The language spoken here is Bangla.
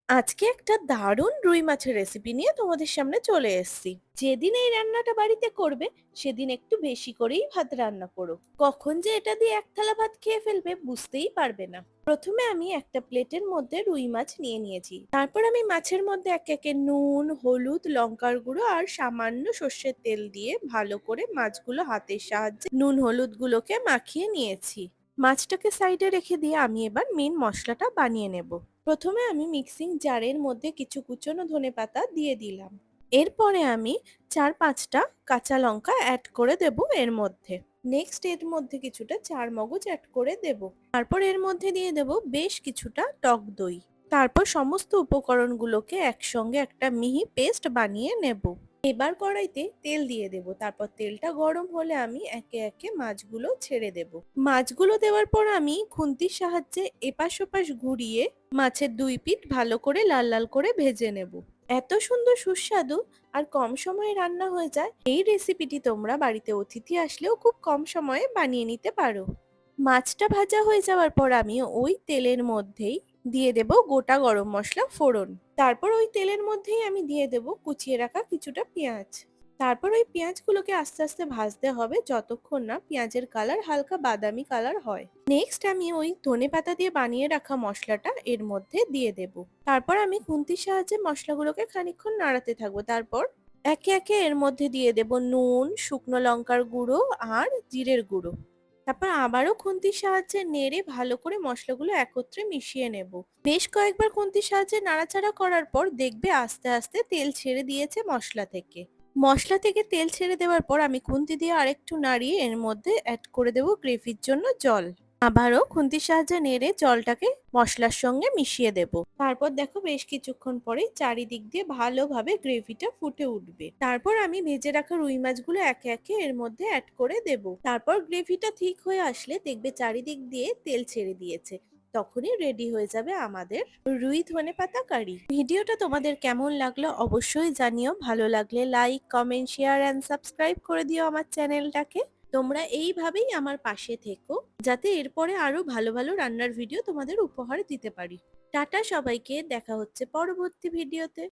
আজকে একটা দারুণ রুই মাছের রেসিপি নিয়ে তোমাদের সামনে চলে এসেছি। যেদিন এই রান্নাটা বাড়িতে করবে সেদিন একটু বেশি করেই ভাত রান্না করো। কখন যে এটা দিয়ে এক থালা ভাত খেয়ে ফেলবে বুঝতেই পারবে না। প্রথমে আমি একটা প্লেটের মধ্যে রুই মাছ নিয়ে নিয়েছি। তারপর আমি মাছের মধ্যে একে একে নুন, হলুদ, লঙ্কার গুঁড়ো আর সামান্য সর্ষের তেল দিয়ে ভালো করে মাছগুলো হাতের সাহায্যে নুন হলুদ গুলোকে মাখিয়ে নিয়েছি। মাছটাকে সাইডে রেখে দিয়ে আমি এবার মেন মশলাটা বানিয়ে নেব। প্রথমে আমি মিক্সিং জারের মধ্যে কিছু কুচনো ধনেপাতা দিয়ে দিলাম। এরপরে আমি 4-5টা কাঁচা লঙ্কা অ্যাড করে দেব এর মধ্যে। নেক্সট এর মধ্যে কিছুটা চার মগজ অ্যাড করে দেব। তারপর এর মধ্যে দিয়ে দেব বেশ কিছুটা টক দই। তারপর সমস্ত উপকরণগুলোকে একসঙ্গে একটা মিহি পেস্ট বানিয়ে নেব। এবার কড়াইতে তেল দিয়ে দেব। তারপর তেলটা গরম হলে আমি একে একে মাছগুলো ছেড়ে দেব। মাছগুলো দেওয়ার পর আমি খুন্তির সাহায্যে এপাশ ওপাশ ঘুরিয়ে মাছের দুই পিঠ ভালো করে লাল লাল করে ভেজে নেব। এত সুন্দর সুস্বাদু আর কম সময়ে রান্না হয়ে যায় এই রেসিপিটি তোমরা বাড়িতে অতিথি আসলেও খুব কম সময়ে বানিয়ে নিতে পারো। মাছটা ভাজা হয়ে যাওয়ার পর আমি ওই তেলের মধ্যেই দিয়ে দেব গোটা গরম মশলা ফোড়ন। তারপর ওই তেলের মধ্যেই আমি দিয়ে দেব কুচিয়ে রাখা কিছুটা পেঁয়াজ। তারপর ওই পেঁয়াজগুলোকে আস্তে আস্তে ভাজতে হবে যতক্ষণ না পেঁয়াজের কালার হালকা বাদামি কালার হয়। নেক্সট আমি ওই ধনেপাতা দিয়ে বানিয়ে রাখা মশলাটা এর মধ্যে দিয়ে দেব। তারপর আমি খুন্তির সাহায্যে মশলাগুলোকে খানিকক্ষণ নাড়াতে থাকবো। তারপর একে একে এর মধ্যে দিয়ে দেব নুন, শুকনো লঙ্কার গুঁড়ো আর জিরের গুঁড়ো। তারপর আবারও খুন্তির সাহায্যে নেড়ে ভালো করে মশলাগুলো একত্রে মিশিয়ে নেব। বেশ কয়েকবার খুন্তির সাহায্যে নাড়াচাড়া করার পর দেখবে আস্তে আস্তে তেল ছেড়ে দিয়েছে মশলা থেকে। মশলা থেকে তেল ছেড়ে দেওয়ার পর আমি খুন্তি দিয়ে আরেকটু নাড়িয়ে এর মধ্যে অ্যাড করে দেব গ্রেভির জন্য জল। আবারও খুন্তির সাহায্যে নেড়ে জলটাকে মশলার সঙ্গে মিশিয়ে দেব। তারপর দেখো বেশ কিছুক্ষণ পরে চারিদিক দিয়ে ভালোভাবে গ্রেভিটা ফুটে উঠবে। তারপর আমি ভেজে রাখা রুই মাছগুলো একে একে এর মধ্যে অ্যাড করে দেব। তারপর গ্রেভিটা ঠিক হয়ে আসলে দেখবে চারিদিক দিয়ে তেল ছেড়ে দিয়েছে। তখনই রেডি হয়ে যাবে আমাদের রুই ধনেপাতা কারি। ভিডিওটা তোমাদের কেমন লাগলো অবশ্যই জানিও। ভালো লাগলে like, comment, share and subscribe করে দিও আমার চ্যানেলটাকে। তোমরা এইভাবেই আমার পাশে থেকো যাতে এরপরে আরো ভালো ভালো রান্নার ভিডিও তোমাদের উপহার দিতে পারি। টাটা সবাইকে, দেখা হচ্ছে পরবর্তী ভিডিওতে।